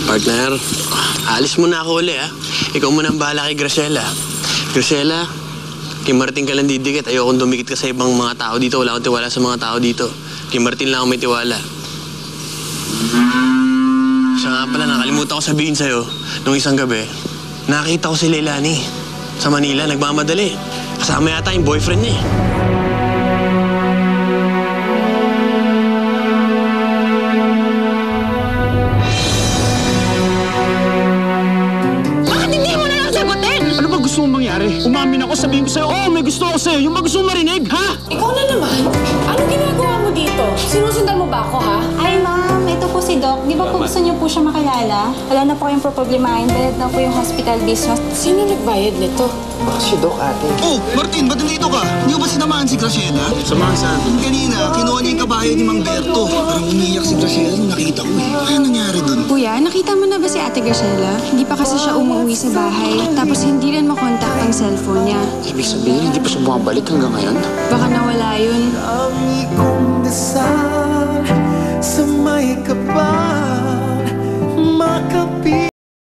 Partner, alis muna ako uli, ha? Ikaw muna ang bahala kay Graciela. Graciela, kay Martin ka lang didikit. Ayokong dumikit ka sa ibang mga tao dito. Wala akong tiwala sa mga tao dito. Kay Martin lang ako may tiwala. Siya nga pala, nakalimutan ko sabihin sa'yo, nung isang gabi, nakita ko si Leilani sa Manila, nagmamadali. Kasama yata yung boyfriend niya, eh. Gusto mong mangyari? Umamin ako, sabihin ko sa'yo, oh, may gusto ako sa'yo. Yung ba gusto mong marinig, ha? Ikaw na naman? Anong ginagawa mo dito? Sinusundan mo ba ako, ha? Ay, ma'am. Ito po si Doc. Di ba po gusto niyo po siya makilala? Wala na po kayong problemahin. Bayad na po yung hospital business. Sino nagbayad nito? Baka si Doc, ate. Oh, Martin, ba't nandito ka? Hindi ko ba sinamahan si Graciela? Samahan sa atin. Kanina, kinuha niya yung kabayo ni Mang Berto. Parang umiyak si Graciela nung nakita ko eh. Ano nangyari dun? Kuya, nakita mo na ba si Ate Graciela? Hindi pa kasi siya umuwi sa bahay. Tapos hindi rin makontak ang cellphone niya. Ibig sabihin, hindi pa siya bumabalik hanggang ngayon? Baka nawala yun. Kami kong dasal